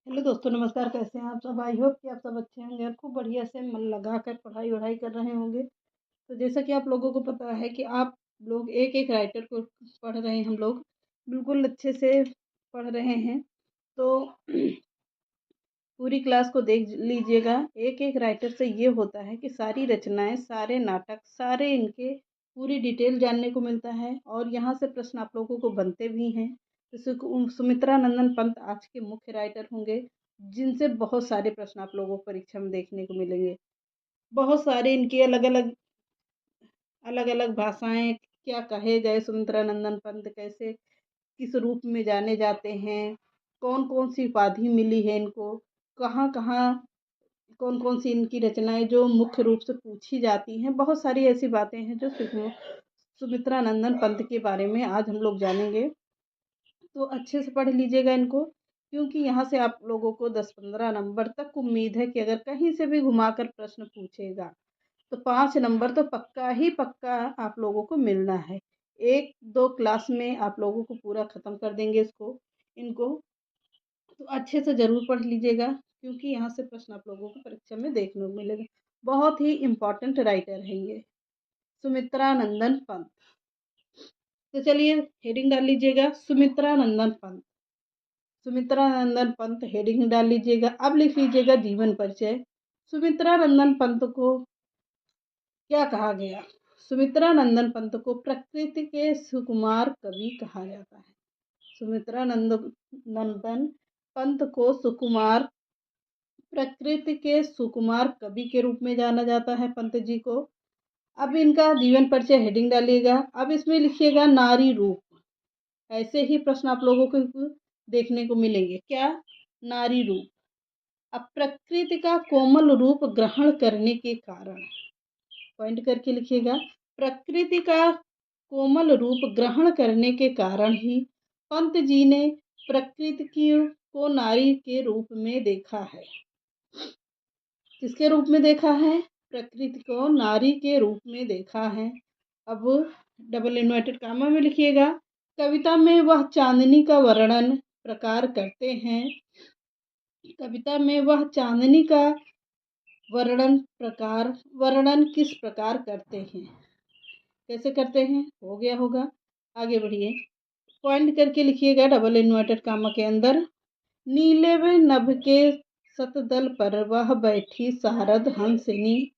Hello दोस्तों, नमस्कार। कैसे हैं आप सब? आई होप कि आप सब अच्छे होंगे और खूब बढ़िया से मन लगा कर पढ़ाई वढ़ाई कर रहे होंगे। तो जैसा कि आप लोगों को पता है कि आप लोग एक एक राइटर को पढ़ रहे हैं, हम लोग बिल्कुल अच्छे से पढ़ रहे हैं। तो पूरी क्लास को देख लीजिएगा। एक एक राइटर से ये होता है कि सारी रचनाएं, सारे नाटक, सारे इनके पूरी डिटेल जानने को मिलता है और यहाँ से प्रश्न आप लोगों को बनते भी हैं। जैसे सुमित्रा नंदन पंत आज के मुख्य राइटर होंगे, जिनसे बहुत सारे प्रश्न आप लोगों को परीक्षा में देखने को मिलेंगे। बहुत सारे इनके अलग अलग अलग अलग भाषाएं, क्या कहे जाए, सुमित्रा नंदन पंत कैसे किस रूप में जाने जाते हैं, कौन कौन सी उपाधि मिली है इनको, कहाँ कहाँ कौन कौन सी इनकी रचनाएं जो मुख्य रूप से पूछी जाती हैं। बहुत सारी ऐसी बातें हैं जो सुमित्रा नंदन पंत के बारे में आज हम लोग जानेंगे। तो अच्छे से पढ़ लीजिएगा इनको, क्योंकि यहाँ से आप लोगों को 10-15 नंबर तक उम्मीद है कि अगर कहीं से भी घुमाकर प्रश्न पूछेगा तो 5 नंबर तो पक्का ही पक्का आप लोगों को मिलना है। 1-2 क्लास में आप लोगों को पूरा खत्म कर देंगे इनको। तो अच्छे से ज़रूर पढ़ लीजिएगा, क्योंकि यहाँ से प्रश्न आप लोगों को परीक्षा में देखने को मिलेगा। बहुत ही इम्पोर्टेंट राइटर है ये सुमित्रा नंदन पंत। तो चलिए हेडिंग डाल लीजिएगा, सुमित्रा नंदन पंत। सुमित्रा नंदन पंत हेडिंग डाल लीजिएगा। अब लिख लीजिएगा जीवन परिचय। सुमित्रा नंदन पंत को क्या कहा गया? सुमित्रा नंदन पंत को प्रकृति के सुकुमार कवि कहा जाता है। सुमित्रा नंदन पंत को सुकुमार, प्रकृति के सुकुमार कवि के रूप में जाना जाता है पंत जी को। अब इनका जीवन परिचय हेडिंग डालिएगा। अब इसमें लिखिएगा नारी रूप। ऐसे ही प्रश्न आप लोगों को देखने को मिलेंगे। क्या? नारी रूप। अब प्रकृति का कोमल रूप ग्रहण करने के कारण, पॉइंट करके लिखिएगा, प्रकृति का कोमल रूप ग्रहण करने के कारण ही पंत जी ने प्रकृति को नारी के रूप में देखा है। किसके रूप में देखा है? प्रकृति को नारी के रूप में देखा है। अब डबल इन्वर्टेड कामा में लिखिएगा, कविता में वह चांदनी का वर्णन प्रकार करते हैं। कविता में वह चांदनी का वर्णन किस प्रकार करते हैं? कैसे करते हैं? हो गया होगा। आगे बढ़िए, पॉइंट करके लिखिएगा डबल इन्वर्टेड कामा के अंदर, नीले व नभ के सतदल पर वह बैठी सारद हंसिनी।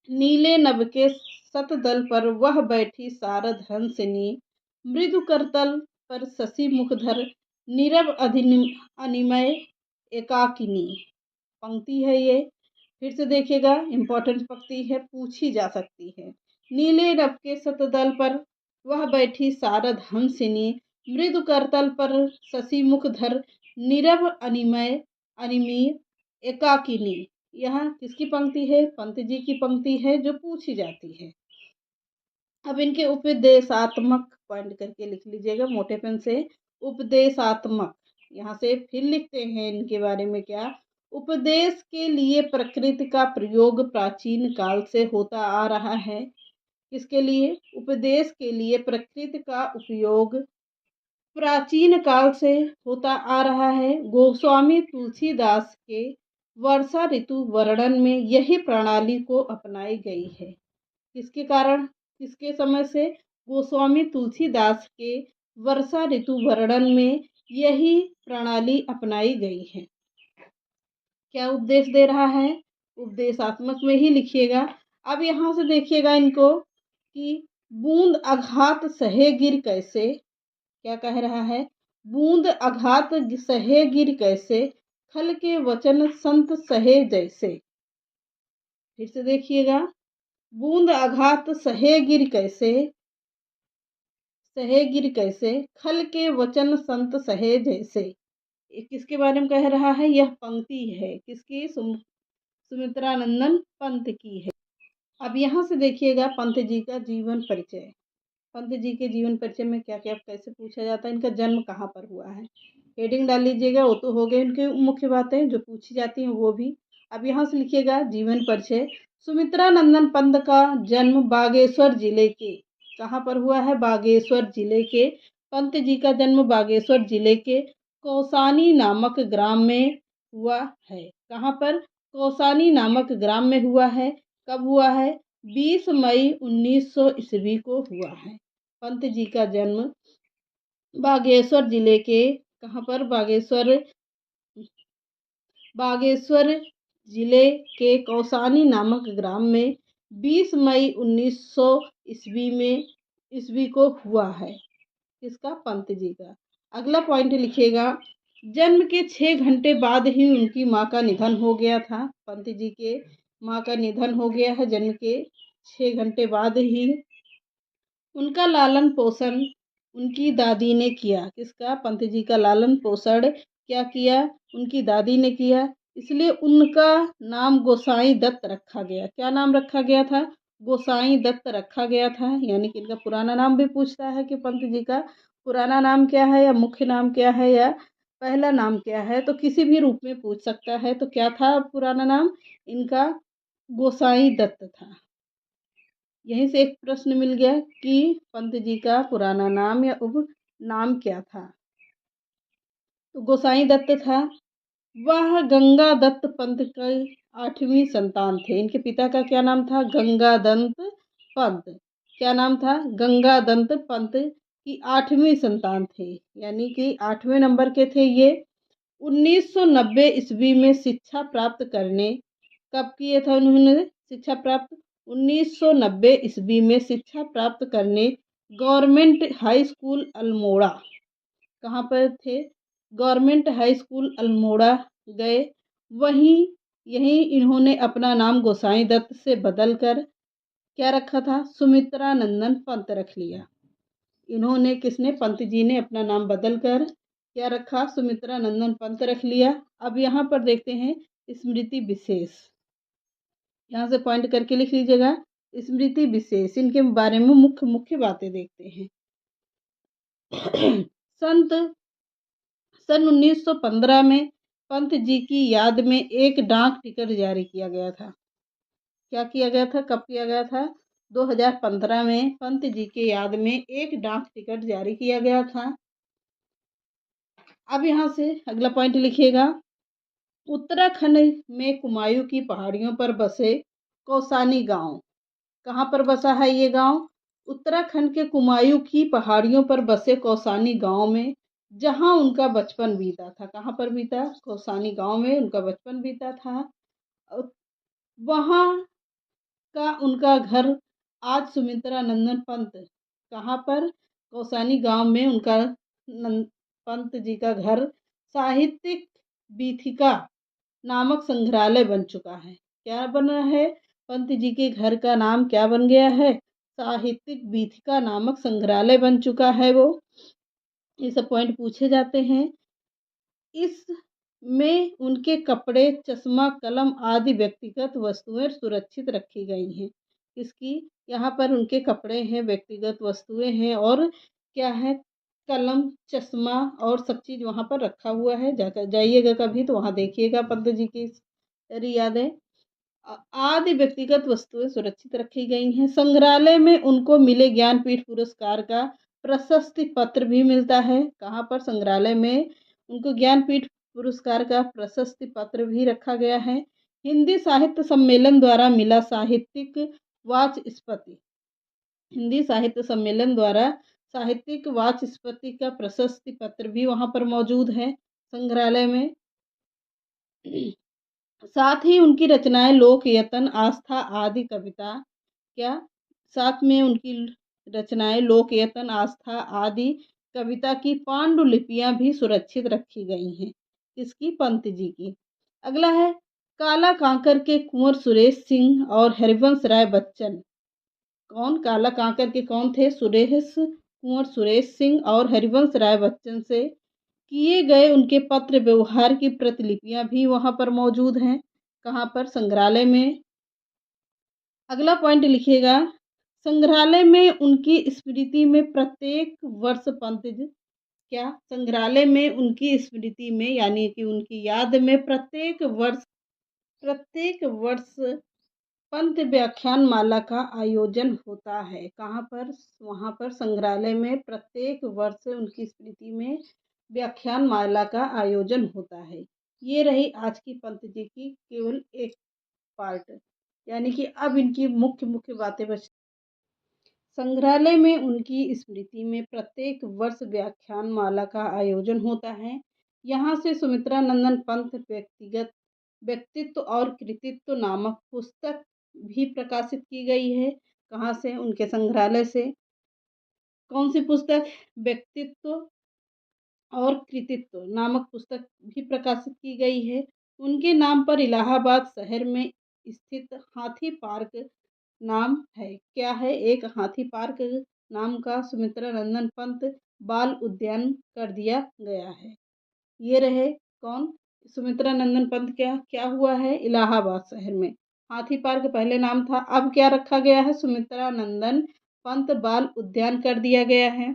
नीले नभ के सतदल पर वह बैठी सारद हंसिनी, मृदु करतल पर शशि मुखधर नीरव अनिमय एकाकिनी। पंक्ति है ये, फिर से देखिएगा, इंपॉर्टेंट पंक्ति है, पूछी जा सकती है। नीले नभ के सतदल पर वह बैठी सारद हंसिनी, मृदु करतल पर शशि मुखधर नीरव अनिमय एकाकिनी। यह किसकी पंक्ति है? पंत जी की पंक्ति है जो पूछी जाती है। अब इनके उपदेशात्मक, पॉइंट करके लिख लीजिएगा मोटे पेन से, उपदेशात्मक। यहाँ से फिर लिखते हैं इनके बारे में क्या, उपदेश के लिए प्रकृति का प्रयोग प्राचीन काल से होता आ रहा है। किसके लिए? उपदेश के लिए प्रकृति का उपयोग प्राचीन काल से होता आ रहा है। गोस्वामी तुलसीदास के वर्षा ऋतु वर्णन में यही प्रणाली को अपनाई गई है। किसके कारण? किसके समय से? गोस्वामी तुलसीदास के वर्षा ऋतु वर्णन में यही प्रणाली अपनाई गई है। क्या उपदेश दे रहा है? उपदेशात्मक में ही लिखिएगा। अब यहाँ से देखिएगा इनको कि बूंद आघात सहे गिर कैसे। क्या कह रहा है? बूंद आघात सहे गिर कैसे, खल के वचन संत सहे जैसे। फिर से देखिएगा, बूंद आघात सहे गिर कैसे, खल के वचन संत सहे जैसे। किसके बारे में कह रहा है? यह पंक्ति है किसकी? सुमित्रा नंदन पंत की है। अब यहाँ से देखिएगा पंत जी का जीवन परिचय। पंत जी के जीवन परिचय में क्या क्या कैसे पूछा जाता है, इनका जन्म कहाँ पर हुआ है। हेडिंग डाल लीजिएगा। वो तो हो गए इनके मुख्य बातें जो पूछी जाती हैं वो भी। अब यहाँ से लिखिएगा जीवन परिचय। सुमित्रा नंदन पंत का जन्म बागेश्वर जिले के, कहाँ पर हुआ है? बागेश्वर जिले के पंत जी का जन्म बागेश्वर जिले के कौसानी नामक ग्राम में हुआ है। कहाँ पर? कौसानी नामक ग्राम में हुआ है। कब हुआ है? 20 मई 1900 ईस्वी को हुआ है। पंत जी का जन्म बागेश्वर जिले के, कहाँ पर? बागेश्वर जिले के कौसानी नामक ग्राम में 20 मई 1900 ईस्वी को हुआ है। किसका? पंत जी का। अगला पॉइंट लिखिएगा, जन्म के 6 घंटे बाद ही उनकी मां का निधन हो गया था। पंत जी के मां का निधन हो गया है जन्म के 6 घंटे बाद ही। उनका लालन पोषण उनकी दादी ने किया। किसका? पंत जी का लालन पोषण क्या किया? उनकी दादी ने किया। इसलिए उनका नाम गोसाई दत्त रखा गया। क्या नाम रखा गया था? गोसाई दत्त रखा गया था। यानी कि इनका पुराना नाम भी पूछता है कि पंत जी का पुराना नाम क्या है, या मुख्य नाम क्या है, या पहला नाम क्या है, तो किसी भी रूप में पूछ सकता है। तो क्या था पुराना नाम इनका? गोसाई दत्त था। यहीं से एक प्रश्न मिल गया कि पंत जी का पुराना नाम या उपनाम क्या था। तो गोसाई दत्त था। वह गंगा दत्त पंत के 8वीं संतान थे। इनके पिता का क्या नाम था? गंगादत्त पंत। क्या नाम था? गंगादत्त पंत की 8वीं संतान थे, यानी कि 8वें नंबर के थे ये। 1990 ईस्वी में शिक्षा प्राप्त करने, कब किए थे उन्होंने शिक्षा प्राप्त? 1990 ईस्वी में शिक्षा प्राप्त करने गवर्नमेंट हाई स्कूल अल्मोड़ा, कहाँ पर थे? गवर्नमेंट हाई स्कूल अल्मोड़ा गए। वहीं यहीं इन्होंने अपना नाम गोसाई दत्त से बदलकर क्या रखा था? सुमित्रा नंदन पंत रख लिया। इन्होंने, किसने? पंत जी ने अपना नाम बदलकर क्या रखा? सुमित्रा नंदन पंत रख लिया। अब यहाँ पर देखते हैं स्मृति विशेष। यहाँ से पॉइंट करके लिख लीजिएगा। स्मृति विशेष, इनके बारे में मुख्य मुख्य बातें देखते हैं। सन 1915 में पंत जी की याद में एक डाक टिकट जारी किया गया था। क्या किया गया था? कब किया गया था? 2015 में पंत जी के याद में एक डाक टिकट जारी किया गया था। अब यहाँ से अगला पॉइंट लिखिएगा, उत्तराखंड में कुमायूं की पहाड़ियों पर बसे कौसानी गांव। कहाँ पर बसा है ये गांव? उत्तराखंड के कुमायूं की पहाड़ियों पर बसे कौसानी गांव में, जहां उनका बचपन बीता था। कहाँ पर बीता? कौसानी गांव में उनका बचपन बीता था। वहां का उनका घर आज सुमित्रा नंदन पंत, कहाँ पर? कौसानी गांव में उनका पंत जी का घर साहित्यिक बीथिका नामक संग्रहालय बन चुका है। क्या बना है? पंत जी के घर का नाम क्या बन गया है? साहित्यिक बीथिका नामक संग्रहालय बन चुका है वो। ये सब पॉइंट पूछे जाते हैं। इसमें उनके कपड़े, चश्मा, कलम आदि व्यक्तिगत वस्तुएं सुरक्षित रखी गई हैं। इसकी यहाँ पर उनके कपड़े हैं, व्यक्तिगत वस्तुएं हैं, और क्या है? कलम, चश्मा और सब चीज़ वहाँ पर रखा हुआ है। जाकर जाइएगा कभी तो वहाँ देखिएगा पंत जी की सारी यादें। आदि व्यक्तिगत वस्तुएं सुरक्षित रखी गई हैं। संग्रहालय में उनको मिले ज्ञानपीठ पुरस्कार का प्रशस्ति पत्र भी मिलता है। कहाँ पर? संग्रहालय में उनको ज्ञानपीठ पुरस्कार का प्रशस्ति पत्र भी रखा गया है। हिंदी साहित्य सम्मेलन द्वारा मिला साहित्यिक वाचस्पति, हिंदी साहित्य सम्मेलन द्वारा साहित्यिक वाचस्पति का प्रशस्ति पत्र भी वहाँ पर मौजूद है संग्रहालय में। साथ ही उनकी रचनाएं लोक यतन, आस्था आदि कविता, क्या? साथ में उनकी रचनाएं लोक यतन, आस्था आदि कविता की पांडुलिपियां भी सुरक्षित रखी गई हैं। किसकी? पंत जी की। अगला है, काला कांकर के कुंवर सुरेश सिंह और हरिवंश राय बच्चन। कौन? काला कांकर के कौन थे? कुंवर सुरेश सिंह और हरिवंश राय बच्चन से किए गए उनके पत्र व्यवहार की प्रतिलिपियां भी वहां पर मौजूद हैं। कहाँ पर? संग्रहालय में। अगला पॉइंट लिखिएगा, संग्रहालय में उनकी स्मृति में प्रत्येक वर्ष पंत जी, क्या? संग्रहालय में उनकी स्मृति में, यानी कि उनकी याद में प्रत्येक वर्ष पंत व्याख्यान माला का आयोजन होता है। कहाँ पर? वहाँ पर संग्रहालय में प्रत्येक वर्ष उनकी स्मृति में व्याख्यान माला का आयोजन होता है। ये रही आज की पंत जी की केवल एक पार्ट, यानी कि अब इनकी मुख्य मुख्य बातें बच। संग्रहालय में उनकी स्मृति में प्रत्येक वर्ष व्याख्यान माला का आयोजन होता है। यहाँ से सुमित्रा नंदन पंत व्यक्तिगत व्यक्तित्व और कृतित्व नामक पुस्तक भी प्रकाशित की गई है। कहाँ से? उनके संग्रहालय से। कौन सी पुस्तक? व्यक्तित्व और कृतित्व नामक पुस्तक भी प्रकाशित की गई है। उनके नाम पर इलाहाबाद शहर में स्थित हाथी पार्क नाम है। क्या है? एक हाथी पार्क नाम का सुमित्रा नंदन पंत बाल उद्यान कर दिया गया है। ये रहे कौन? सुमित्रा नंदन पंत। क्या क्या हुआ है? इलाहाबाद शहर में हाथी पार्क पहले नाम था, अब क्या रखा गया है? सुमित्रा नंदन पंत बाल उद्यान कर दिया गया है।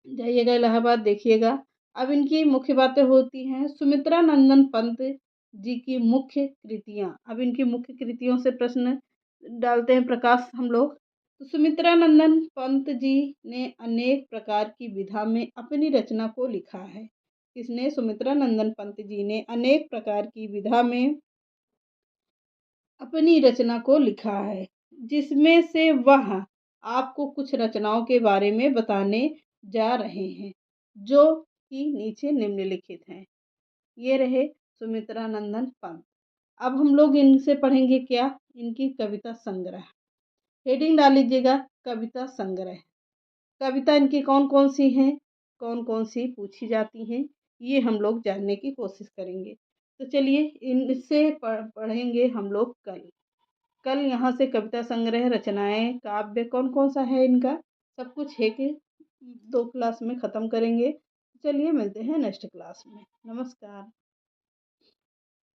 जाइएगा इलाहाबाद, देखिएगा। अब इनकी मुख्य बातें होती हैं। सुमित्रा नंदन पंत जी की मुख्य कृतियाँ। अब इनकी मुख्य कृतियों से प्रश्न डालते हैं प्रकाश हम लोग। तो सुमित्रा नंदन पंत जी ने अनेक प्रकार की विधा में अपनी रचना को लिखा है। किसने? सुमित्रा नंदन पंत जी ने अनेक प्रकार की विधा में अपनी रचना को लिखा है, जिसमें से वह आपको कुछ रचनाओं के बारे में बताने जा रहे हैं, जो कि नीचे निम्नलिखित हैं। ये रहे सुमित्रा नंदन पंत। अब हम लोग इनसे पढ़ेंगे क्या? इनकी कविता संग्रह। हेडिंग डाल लीजिएगा, कविता संग्रह। कविता इनकी कौन कौन सी हैं, कौन कौन सी पूछी जाती हैं, ये हम लोग जानने की कोशिश करेंगे। तो चलिए इनसे पढ़ेंगे हम लोग कल। कल यहाँ से कविता संग्रह, रचनाएं, काव्य कौन कौन सा है इनका, सब कुछ है कि 2 क्लास में ख़त्म करेंगे। चलिए मिलते हैं नेक्स्ट क्लास में। नमस्कार।